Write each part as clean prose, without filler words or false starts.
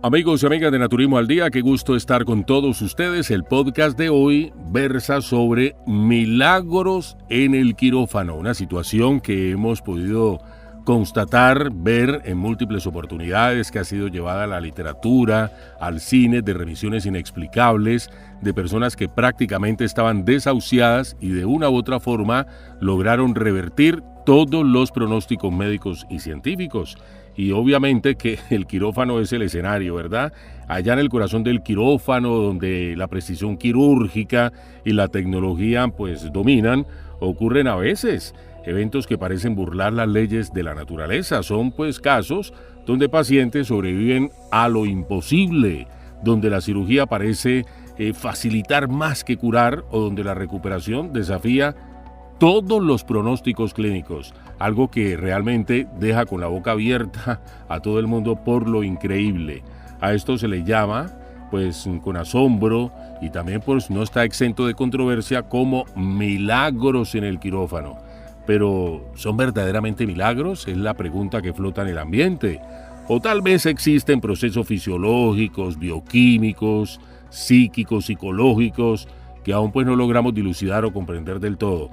Amigos y amigas de Naturismo al Día, qué gusto estar con todos ustedes. El podcast de hoy versa sobre milagros en el quirófano, una situación que hemos podido constatar, ver en múltiples oportunidades, que ha sido llevada a la literatura, al cine, de revisiones inexplicables, de personas que prácticamente estaban desahuciadas y de una u otra forma lograron revertir todos los pronósticos médicos y científicos. Y obviamente que el quirófano es el escenario, ¿verdad? Allá en el corazón del quirófano, donde la precisión quirúrgica y la tecnología pues dominan, ocurren a veces eventos que parecen burlar las leyes de la naturaleza. Son pues casos donde pacientes sobreviven a lo imposible, donde la cirugía parece facilitar más que curar o donde la recuperación desafía todos los pronósticos clínicos, algo que realmente deja con la boca abierta a todo el mundo por lo increíble. A esto se le llama, pues con asombro y también pues no está exento de controversia, como milagros en el quirófano. Pero ¿son verdaderamente milagros? Es la pregunta que flota en el ambiente. O tal vez existen procesos fisiológicos, bioquímicos, psíquicos, psicológicos, que aún pues no logramos dilucidar o comprender del todo.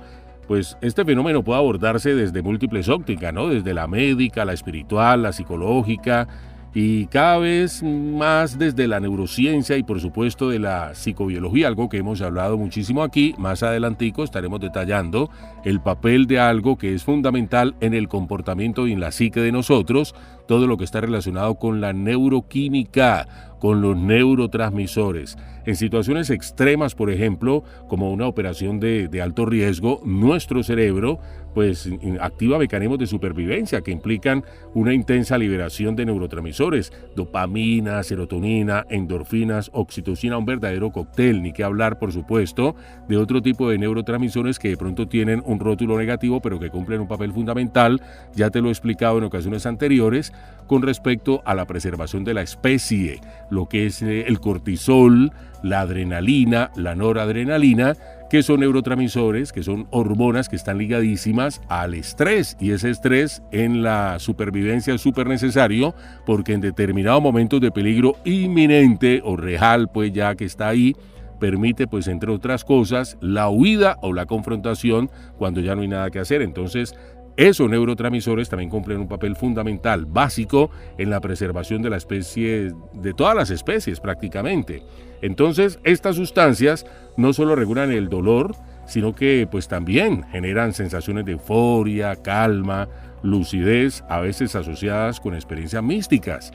Pues este fenómeno puede abordarse desde múltiples ópticas, ¿no? Desde la médica, la espiritual, la psicológica y cada vez más desde la neurociencia y por supuesto de la psicobiología, algo que hemos hablado muchísimo aquí. Más adelantico estaremos detallando el papel de algo que es fundamental en el comportamiento y en la psique de nosotros, todo lo que está relacionado con la neuroquímica, con los neurotransmisores. En situaciones extremas, por ejemplo, como una operación de alto riesgo, nuestro cerebro pues activa mecanismos de supervivencia que implican una intensa liberación de neurotransmisores, dopamina, serotonina, endorfinas, oxitocina, un verdadero cóctel. Ni que hablar, por supuesto, de otro tipo de neurotransmisores que de pronto tienen un rótulo negativo, pero que cumplen un papel fundamental, ya te lo he explicado en ocasiones anteriores, con respecto a la preservación de la especie, lo que es el cortisol, la adrenalina, la noradrenalina, que son neurotransmisores, que son hormonas que están ligadísimas al estrés, y ese estrés en la supervivencia es súper necesario porque en determinados momentos de peligro inminente o real, pues ya que está ahí, permite pues entre otras cosas la huida o la confrontación cuando ya no hay nada que hacer. Entonces esos neurotransmisores también cumplen un papel fundamental, básico, en la preservación de la especie, de todas las especies prácticamente. Entonces, estas sustancias no solo regulan el dolor, sino que pues también generan sensaciones de euforia, calma, lucidez, a veces asociadas con experiencias místicas.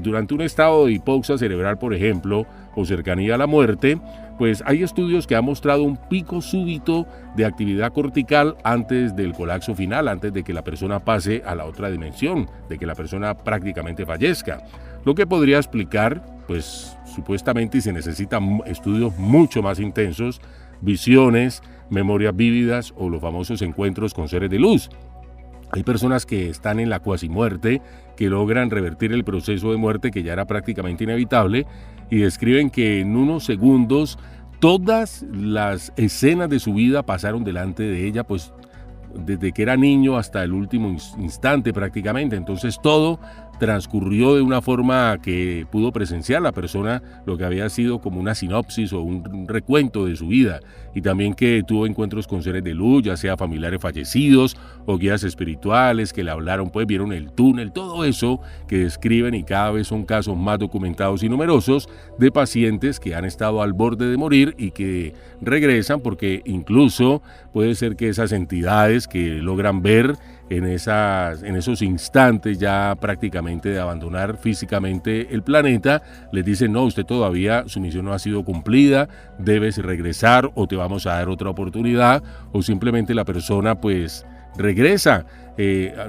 Durante un estado de hipoxia cerebral, por ejemplo, o cercanía a la muerte, pues hay estudios que han mostrado un pico súbito de actividad cortical antes del colapso final, antes de que la persona pase a la otra dimensión, de que la persona prácticamente fallezca. Lo que podría explicar, pues supuestamente, y se necesitan estudios mucho más intensos, visiones, memorias vívidas o los famosos encuentros con seres de luz. Hay personas que están en la cuasimuerte, que logran revertir el proceso de muerte que ya era prácticamente inevitable y describen que en unos segundos todas las escenas de su vida pasaron delante de ella, pues desde que era niño hasta el último instante prácticamente. Entonces todo transcurrió de una forma que pudo presenciar la persona lo que había sido como una sinopsis o un recuento de su vida, y también que tuvo encuentros con seres de luz, ya sea familiares fallecidos o guías espirituales que le hablaron, pues vieron el túnel, todo eso que describen, y cada vez son casos más documentados y numerosos de pacientes que han estado al borde de morir y que regresan, porque incluso puede ser que esas entidades que logran ver en esos instantes ya prácticamente de abandonar físicamente el planeta, les dicen: no, usted todavía, su misión no ha sido cumplida, debes regresar o te vamos a dar otra oportunidad, o simplemente la persona pues regresa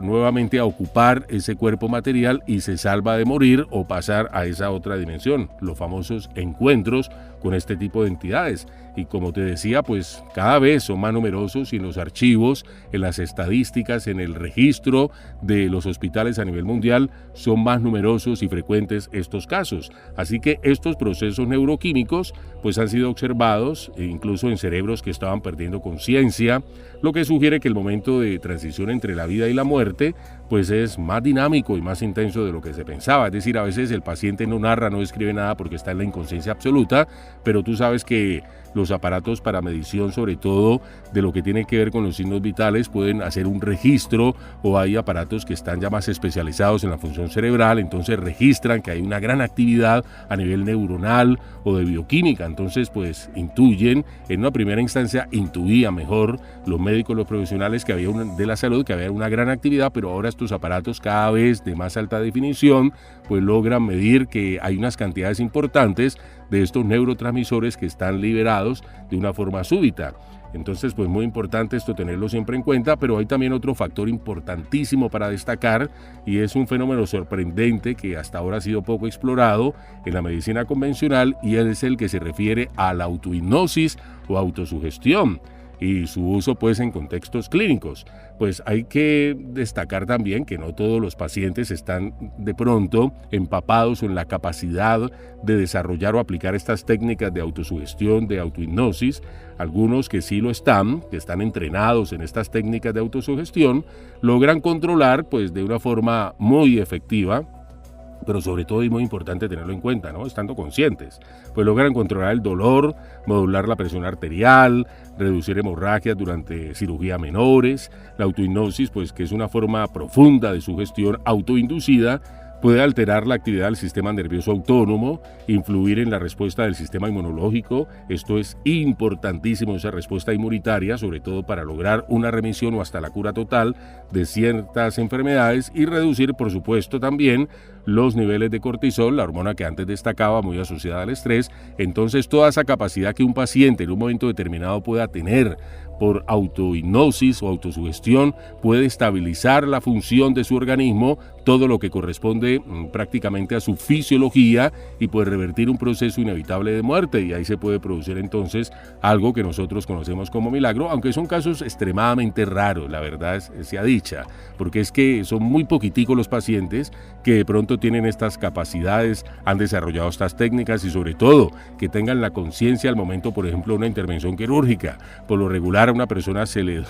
nuevamente a ocupar ese cuerpo material y se salva de morir o pasar a esa otra dimensión, los famosos encuentros con este tipo de entidades. Y como te decía, pues cada vez son más numerosos, y en los archivos, en las estadísticas, en el registro de los hospitales a nivel mundial, son más numerosos y frecuentes estos casos. Así que estos procesos neuroquímicos pues han sido observados incluso en cerebros que estaban perdiendo conciencia, lo que sugiere que el momento de transición entre la vida y la muerte pues es más dinámico y más intenso de lo que se pensaba. Es decir, a veces el paciente no narra, no escribe nada porque está en la inconsciencia absoluta, pero tú sabes que los aparatos para medición, sobre todo de lo que tiene que ver con los signos vitales, pueden hacer un registro, o hay aparatos que están ya más especializados en la función cerebral, entonces registran que hay una gran actividad a nivel neuronal o de bioquímica. Entonces pues intuyen, en una primera instancia intuía mejor los médicos, los profesionales que había de la salud, que había una gran actividad, pero ahora estos aparatos cada vez de más alta definición pues logran medir que hay unas cantidades importantes de estos neurotransmisores que están liberados de una forma súbita. Entonces, pues muy importante esto tenerlo siempre en cuenta, pero hay también otro factor importantísimo para destacar, y es un fenómeno sorprendente que hasta ahora ha sido poco explorado en la medicina convencional, y es el que se refiere a la autohipnosis o autosugestión y su uso pues en contextos clínicos. Pues hay que destacar también que no todos los pacientes están de pronto empapados en la capacidad de desarrollar o aplicar estas técnicas de autosugestión, de autohipnosis. Algunos que sí lo están, que están entrenados en estas técnicas de autosugestión, logran controlar pues de una forma muy efectiva, pero sobre todo y muy importante tenerlo en cuenta, ¿no? Estando conscientes, pues logran controlar el dolor, modular la presión arterial, reducir hemorragias durante cirugía menores. La autohipnosis, pues que es una forma profunda de sugestión autoinducida, puede alterar la actividad del sistema nervioso autónomo, influir en la respuesta del sistema inmunológico. Esto es importantísimo, esa respuesta inmunitaria, sobre todo para lograr una remisión o hasta la cura total de ciertas enfermedades, y reducir, por supuesto, también los niveles de cortisol, la hormona que antes destacaba, muy asociada al estrés. Entonces, toda esa capacidad que un paciente en un momento determinado pueda tener por autohipnosis o autosugestión puede estabilizar la función de su organismo, todo lo que corresponde prácticamente a su fisiología, y puede revertir un proceso inevitable de muerte, y ahí se puede producir entonces algo que nosotros conocemos como milagro, aunque son casos extremadamente raros, la verdad sea dicha, porque es que son muy poquiticos los pacientes que de pronto tienen estas capacidades, han desarrollado estas técnicas, y sobre todo que tengan la conciencia al momento, por ejemplo, de una intervención quirúrgica. Por lo regular a una persona se le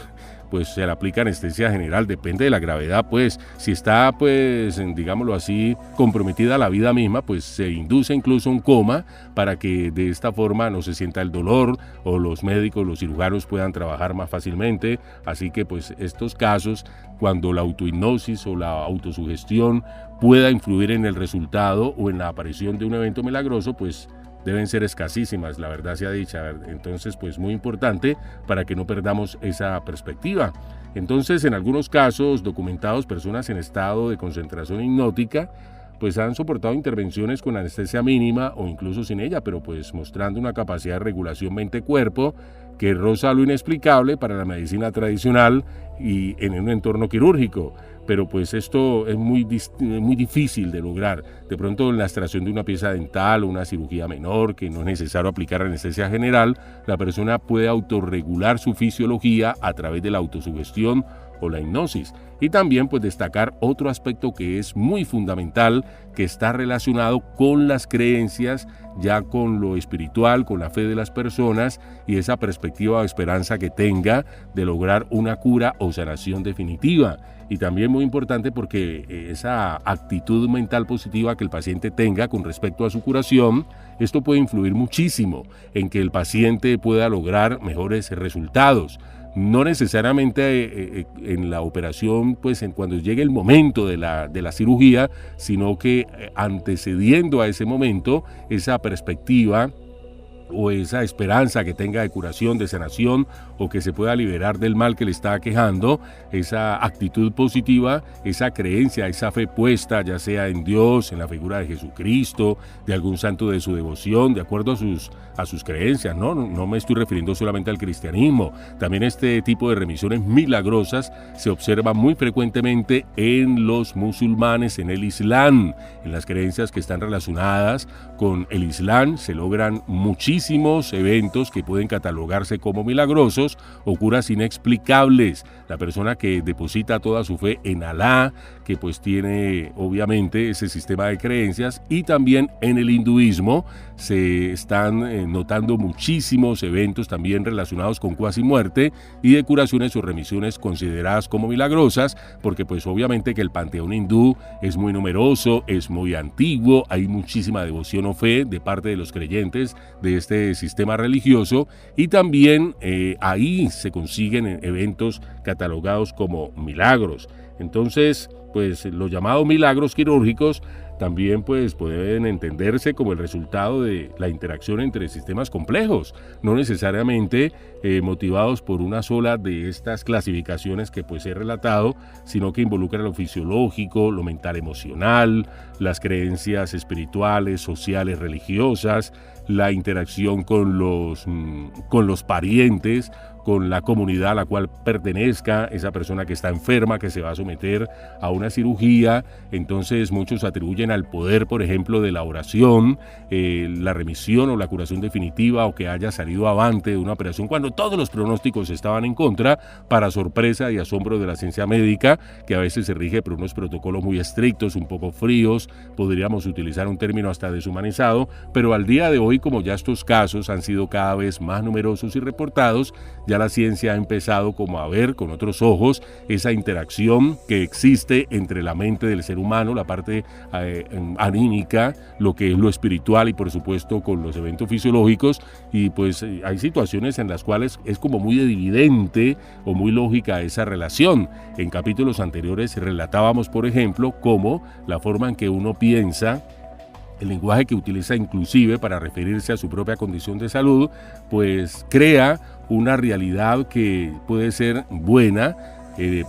aplica anestesia general, depende de la gravedad, pues si está digámoslo así, comprometida la vida misma, pues se induce incluso un coma para que de esta forma no se sienta el dolor, o los médicos, los cirujanos puedan trabajar más fácilmente. Así que pues estos casos, cuando la autohipnosis o la autosugestión pueda influir en el resultado o en la aparición de un evento milagroso, pues deben ser escasísimas, la verdad sea dicha. Entonces, pues muy importante para que no perdamos esa perspectiva. Entonces, en algunos casos documentados, personas en estado de concentración hipnótica pues han soportado intervenciones con anestesia mínima o incluso sin ella, pero pues mostrando una capacidad de regulación mente-cuerpo que roza lo inexplicable para la medicina tradicional y en un entorno quirúrgico. Pero pues esto es muy difícil de lograr. De pronto en la extracción de una pieza dental o una cirugía menor, que no es necesario aplicar anestesia general, la persona puede autorregular su fisiología a través de la autosugestión o la hipnosis. Y también pues destacar otro aspecto que es muy fundamental, que está relacionado con las creencias, ya con lo espiritual, con la fe de las personas y esa perspectiva o esperanza que tenga de lograr una cura o sanación definitiva. Y también muy importante porque esa actitud mental positiva que el paciente tenga con respecto a su curación, esto puede influir muchísimo en que el paciente pueda lograr mejores resultados. No necesariamente en la operación, pues cuando llegue el momento de la cirugía, sino que antecediendo a ese momento, esa perspectiva o esa esperanza que tenga de curación, de sanación, o que se pueda liberar del mal que le está aquejando, esa actitud positiva, esa creencia, esa fe puesta, ya sea en Dios, en la figura de Jesucristo, de algún santo de su devoción, de acuerdo a sus creencias, ¿no? No me estoy refiriendo solamente al cristianismo. También este tipo de remisiones milagrosas se observa muy frecuentemente en los musulmanes, en el Islam, en las creencias que están relacionadas con el Islam, se logran muchísimas muchísimos eventos que pueden catalogarse como milagrosos o curas inexplicables. La persona que deposita toda su fe en Alá, que pues tiene obviamente ese sistema de creencias, y también en el hinduismo se están notando muchísimos eventos también relacionados con cuasi muerte y de curaciones o remisiones consideradas como milagrosas, porque pues obviamente que el panteón hindú es muy numeroso, es muy antiguo, hay muchísima devoción o fe de parte de los creyentes de este sistema religioso, y también ahí se consiguen eventos catalogados como milagros. Entonces, pues los llamados milagros quirúrgicos también pues pueden entenderse como el resultado de la interacción entre sistemas complejos, no necesariamente motivados por una sola de estas clasificaciones que pues he relatado, sino que involucran lo fisiológico, lo mental emocional, las creencias espirituales, sociales, religiosas, la interacción con los parientes, con la comunidad a la cual pertenezca esa persona que está enferma, que se va a someter a una cirugía. Entonces muchos atribuyen al poder, por ejemplo, de la oración, la remisión o la curación definitiva, o que haya salido avante de una operación cuando todos los pronósticos estaban en contra, para sorpresa y asombro de la ciencia médica, que a veces se rige por unos protocolos muy estrictos, un poco fríos, podríamos utilizar un término hasta deshumanizado, pero al día de hoy, como ya estos casos han sido cada vez más numerosos y reportados, ya la ciencia ha empezado como a ver con otros ojos esa interacción que existe entre la mente del ser humano, la parte anímica, lo que es lo espiritual, y por supuesto con los eventos fisiológicos, y pues hay situaciones en las cuales es como muy evidente o muy lógica esa relación. En capítulos anteriores relatábamos, por ejemplo, cómo la forma en que uno piensa, el lenguaje que utiliza inclusive para referirse a su propia condición de salud, pues crea una realidad que puede ser buena,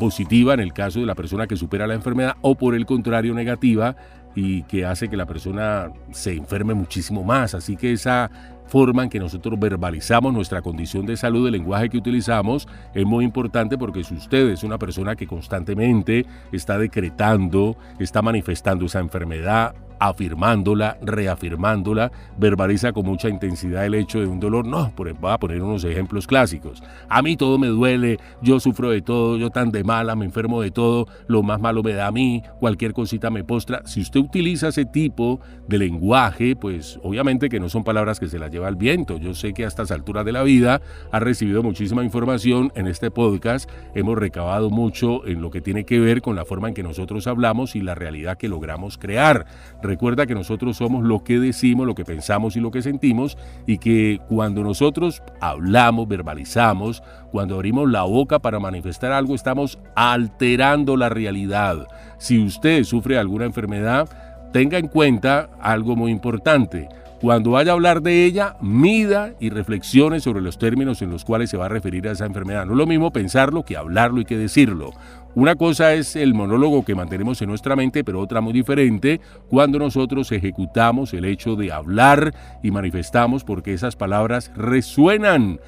positiva en el caso de la persona que supera la enfermedad, o por el contrario negativa, y que hace que la persona se enferme muchísimo más. Así que esa forma en que nosotros verbalizamos nuestra condición de salud, el lenguaje que utilizamos, es muy importante, porque si usted es una persona que constantemente está decretando, está manifestando esa enfermedad, afirmándola, reafirmándola, verbaliza con mucha intensidad el hecho de un dolor. No, voy a poner unos ejemplos clásicos. A mí todo me duele, yo sufro de todo, yo tan de mala, me enfermo de todo, lo más malo me da a mí, cualquier cosita me postra. Si usted utiliza ese tipo de lenguaje, pues obviamente que no son palabras que se las lleva al viento. Yo sé que a estas alturas de la vida ha recibido muchísima información en este podcast, hemos recabado mucho en lo que tiene que ver con la forma en que nosotros hablamos y la realidad que logramos crear. Recuerda que nosotros somos lo que decimos, lo que pensamos y lo que sentimos, y que cuando nosotros hablamos, verbalizamos, cuando abrimos la boca para manifestar algo, estamos alterando la realidad. Si usted sufre alguna enfermedad, tenga en cuenta algo muy importante. Cuando vaya a hablar de ella, mida y reflexione sobre los términos en los cuales se va a referir a esa enfermedad. No es lo mismo pensarlo que hablarlo y que decirlo. Una cosa es el monólogo que mantenemos en nuestra mente, pero otra muy diferente cuando nosotros ejecutamos el hecho de hablar y manifestamos, porque esas palabras resuenan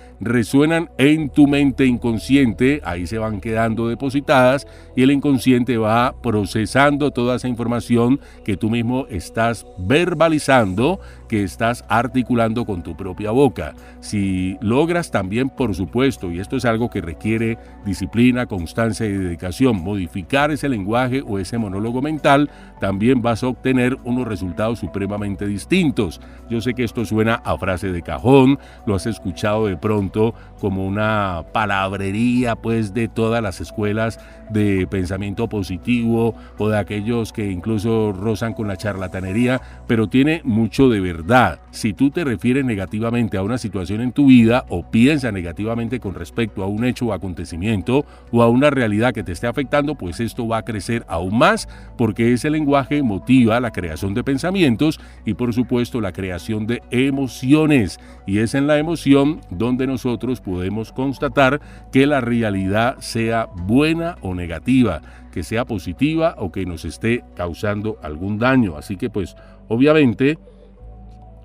en tu mente inconsciente, ahí se van quedando depositadas, y el inconsciente va procesando toda esa información que tú mismo estás verbalizando, que estás articulando con tu propia boca. Si logras también, por supuesto, y esto es algo que requiere disciplina, constancia y dedicación, modificar ese lenguaje o ese monólogo mental, también vas a obtener unos resultados supremamente distintos. Yo sé que esto suena a frase de cajón, lo has escuchado de pronto como una palabrería pues de todas las escuelas de pensamiento positivo, o de aquellos que incluso rozan con la charlatanería, pero tiene mucho de verdad. Si tú te refieres negativamente a una situación en tu vida, o piensas negativamente con respecto a un hecho o acontecimiento, o a una realidad que te esté afectando, pues esto va a crecer aún más, porque ese lenguaje motiva la creación de pensamientos y por supuesto la creación de emociones, y es en la emoción donde nosotros podemos constatar que la realidad sea buena o negativa, que sea positiva o que nos esté causando algún daño. Así que pues obviamente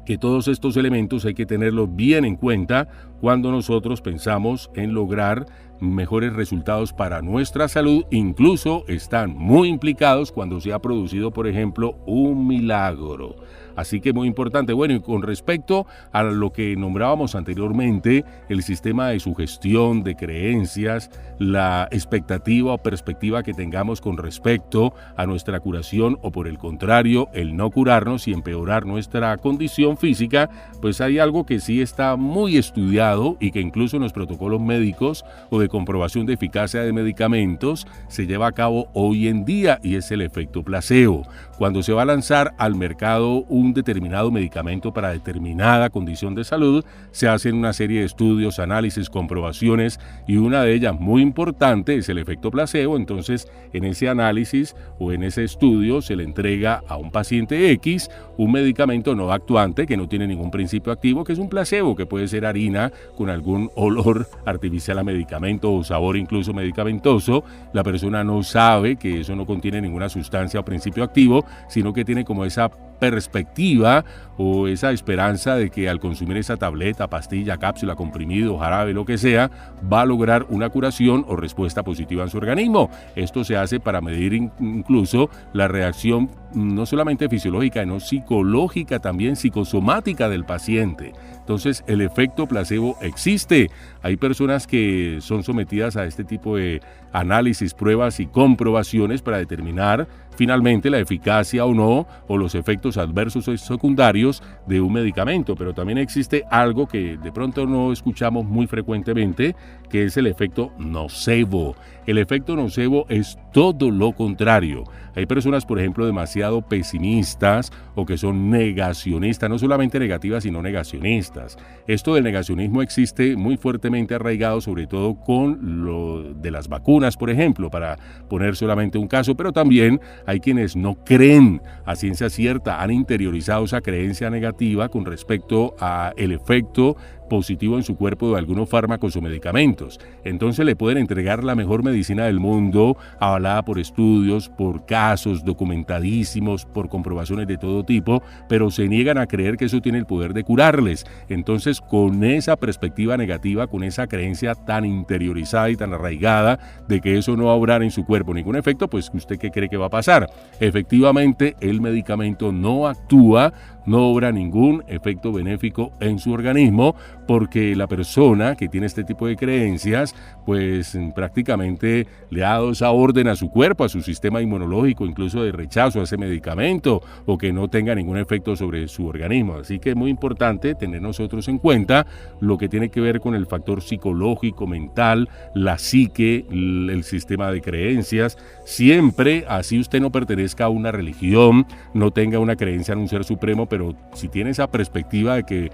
que todos estos elementos hay que tenerlos bien en cuenta cuando nosotros pensamos en lograr mejores resultados para nuestra salud. Incluso están muy implicados cuando se ha producido, por ejemplo, un milagro. Así que muy importante. Bueno, y con respecto a lo que nombrábamos anteriormente, el sistema de sugestión, de creencias, la expectativa o perspectiva que tengamos con respecto a nuestra curación o por el contrario, el no curarnos y empeorar nuestra condición física, pues hay algo que sí está muy estudiado y que incluso en los protocolos médicos o de comprobación de eficacia de medicamentos se lleva a cabo hoy en día, y es el efecto placebo. Cuando se va a lanzar al mercado un determinado medicamento para determinada condición de salud, se hacen una serie de estudios, análisis, comprobaciones, y una de ellas muy importante es el efecto placebo. Entonces, en ese análisis o en ese estudio se le entrega a un paciente X un medicamento no actuante que no tiene ningún principio activo, que es un placebo, que puede ser harina con algún olor artificial a medicamento o sabor incluso medicamentoso. La persona no sabe que eso no contiene ninguna sustancia o principio activo, sino que tiene como esa perspectiva o esa esperanza de que al consumir esa tableta, pastilla, cápsula, comprimido, jarabe, lo que sea, va a lograr una curación o respuesta positiva en su organismo. Esto se hace para medir incluso la reacción no solamente fisiológica, sino psicológica, también psicosomática del paciente. Entonces, el efecto placebo existe. Hay personas que son sometidas a este tipo de análisis, pruebas y comprobaciones para determinar finalmente la eficacia o no, o los efectos adversos o secundarios de un medicamento. Pero también existe algo que de pronto no escuchamos muy frecuentemente, que es el efecto nocebo. El efecto nocebo es todo lo contrario. Hay personas, por ejemplo, demasiado pesimistas o que son negacionistas, no solamente negativas, sino negacionistas. Esto del negacionismo existe muy fuertemente arraigado, sobre todo con lo de las vacunas, por ejemplo, para poner solamente un caso, pero también hay quienes no creen a ciencia cierta, han interiorizado esa creencia negativa con respecto a el efecto positivo en su cuerpo de algunos fármacos o medicamentos. Entonces le pueden entregar la mejor medicina del mundo, avalada por estudios, por casos documentadísimos, por comprobaciones de todo tipo, pero se niegan a creer que eso tiene el poder de curarles. Entonces, con esa perspectiva negativa, con esa creencia tan interiorizada y tan arraigada de que eso no va a obrar en su cuerpo ningún efecto, pues ¿usted qué cree que va a pasar? Efectivamente, el medicamento no actúa, no obra ningún efecto benéfico en su organismo, porque la persona que tiene este tipo de creencias, pues prácticamente le ha dado esa orden a su cuerpo, a su sistema inmunológico, incluso de rechazo a ese medicamento, o que no tenga ningún efecto sobre su organismo. Así que es muy importante tener nosotros en cuenta lo que tiene que ver con el factor psicológico, mental, la psique, el sistema de creencias. Siempre, así usted no pertenezca a una religión, no tenga una creencia en un ser supremo, pero si tiene esa perspectiva de que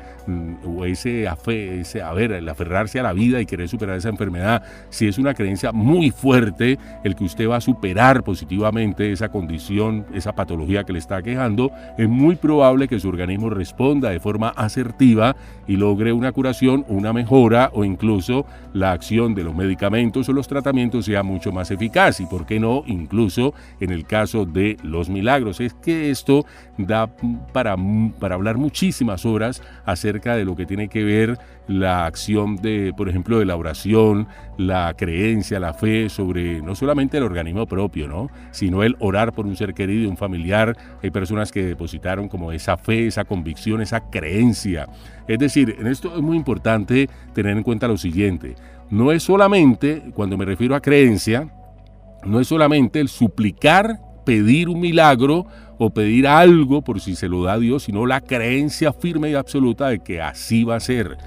o ese el aferrarse a la vida y querer superar esa enfermedad, si es una creencia muy fuerte el que usted va a superar positivamente esa condición, esa patología que le está aquejando, es muy probable que su organismo responda de forma asertiva y logre una curación, una mejora, o incluso la acción de los medicamentos o los tratamientos sea mucho más eficaz. Y por qué no, incluso en el caso de los milagros. Es que esto da para hablar muchísimas horas acerca de lo que tiene que ver la acción de, por ejemplo, de la oración, la creencia, la fe sobre no solamente el organismo propio, ¿no?, sino el orar por un ser querido, un familiar. Hay personas que depositaron como esa fe, esa convicción, esa creencia. Es decir, en esto es muy importante tener en cuenta lo siguiente: no es solamente, cuando me refiero a creencia, no es solamente el suplicar, pedir un milagro o pedir algo por si se lo da Dios, sino la creencia firme y absoluta de que así va a ser.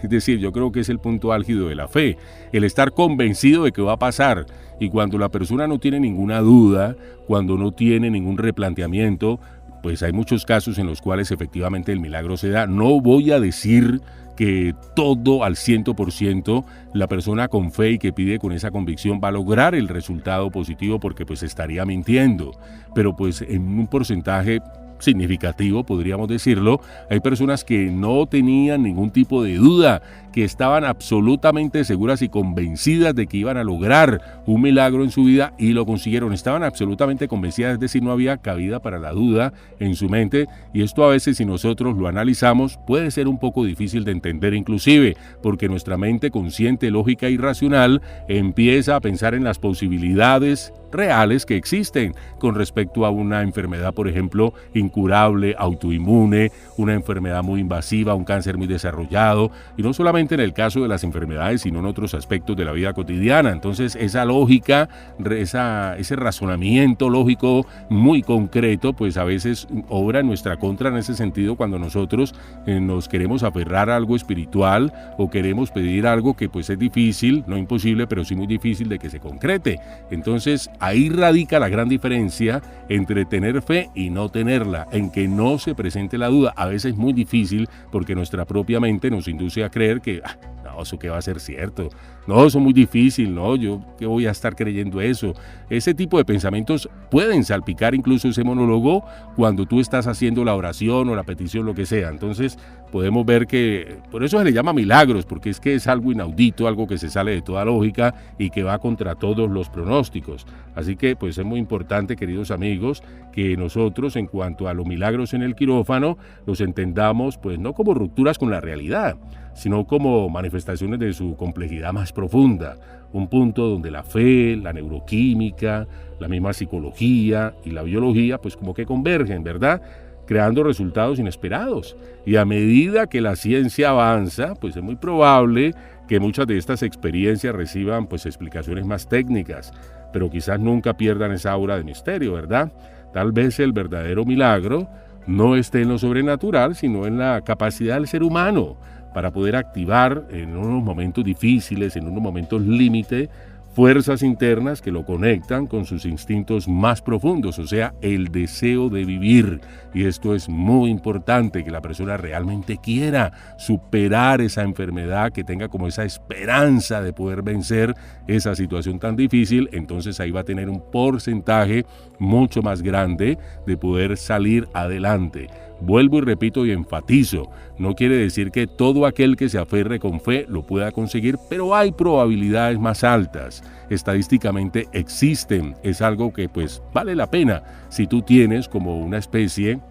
Es decir, yo creo que es el punto álgido de la fe, el estar convencido de que va a pasar. Y cuando la persona no tiene ninguna duda, cuando no tiene ningún replanteamiento, pues hay muchos casos en los cuales efectivamente el milagro se da. No voy a decir que todo al 100% la persona con fe y que pide con esa convicción va a lograr el resultado positivo, porque pues estaría mintiendo, pero pues en un porcentaje significativo, podríamos decirlo. Hay personas que no tenían ningún tipo de duda, que estaban absolutamente seguras y convencidas de que iban a lograr un milagro en su vida y lo consiguieron. Estaban absolutamente convencidas, es decir, no había cabida para la duda en su mente, y esto a veces, si nosotros lo analizamos, puede ser un poco difícil de entender inclusive, porque nuestra mente consciente, lógica y racional empieza a pensar en las posibilidades reales que existen con respecto a una enfermedad, por ejemplo, incurable, autoinmune, una enfermedad muy invasiva, un cáncer muy desarrollado, y no solamente en el caso de las enfermedades, sino en otros aspectos de la vida cotidiana. Entonces, esa lógica, ese razonamiento lógico muy concreto, pues a veces obra en nuestra contra en ese sentido cuando nosotros nos queremos aferrar a algo espiritual o queremos pedir algo que pues es difícil, no imposible, pero sí muy difícil de que se concrete. Entonces, ahí radica la gran diferencia entre tener fe y no tenerla, en que no se presente la duda. A veces es muy difícil porque nuestra propia mente nos induce a creer que no, eso que va a ser cierto, no, eso es muy difícil, no, yo qué voy a estar creyendo eso. Ese tipo de pensamientos pueden salpicar incluso ese monólogo cuando tú estás haciendo la oración o la petición, lo que sea. Entonces podemos ver que por eso se le llama milagros, porque es que es algo inaudito, algo que se sale de toda lógica y que va contra todos los pronósticos. Así que pues es muy importante, queridos amigos, que nosotros en cuanto a los milagros en el quirófano los entendamos pues no como rupturas con la realidad, sino como manifestaciones de su complejidad más profunda, un punto donde la fe, la neuroquímica, la misma psicología y la biología pues como que convergen, ¿verdad?, creando resultados inesperados. Y a medida que la ciencia avanza, pues es muy probable que muchas de estas experiencias reciban pues explicaciones más técnicas, pero quizás nunca pierdan esa aura de misterio, ¿verdad? Tal vez el verdadero milagro no esté en lo sobrenatural, sino en la capacidad del ser humano para poder activar en unos momentos difíciles, en unos momentos límite, fuerzas internas que lo conectan con sus instintos más profundos, o sea, el deseo de vivir. Y esto es muy importante, que la persona realmente quiera superar esa enfermedad, que tenga como esa esperanza de poder vencer esa situación tan difícil. Entonces ahí va a tener un porcentaje mucho más grande de poder salir adelante. Vuelvo y repito y enfatizo, no quiere decir que todo aquel que se aferre con fe lo pueda conseguir, pero hay probabilidades más altas. Estadísticamente existen, es algo que pues vale la pena si tú tienes como una especie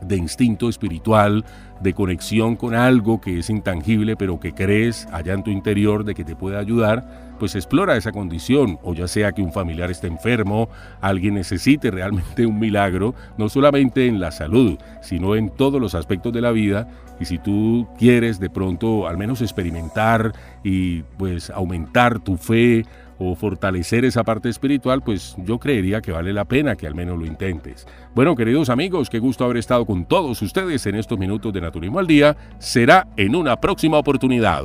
de instinto espiritual, de conexión con algo que es intangible, pero que crees allá en tu interior de que te puede ayudar, pues explora esa condición, o ya sea que un familiar esté enfermo, alguien necesite realmente un milagro, no solamente en la salud, sino en todos los aspectos de la vida. Y si tú quieres de pronto al menos experimentar y pues aumentar tu fe o fortalecer esa parte espiritual, pues yo creería que vale la pena que al menos lo intentes. Bueno, queridos amigos, qué gusto haber estado con todos ustedes en estos minutos de Naturismo al Día. Será en una próxima oportunidad.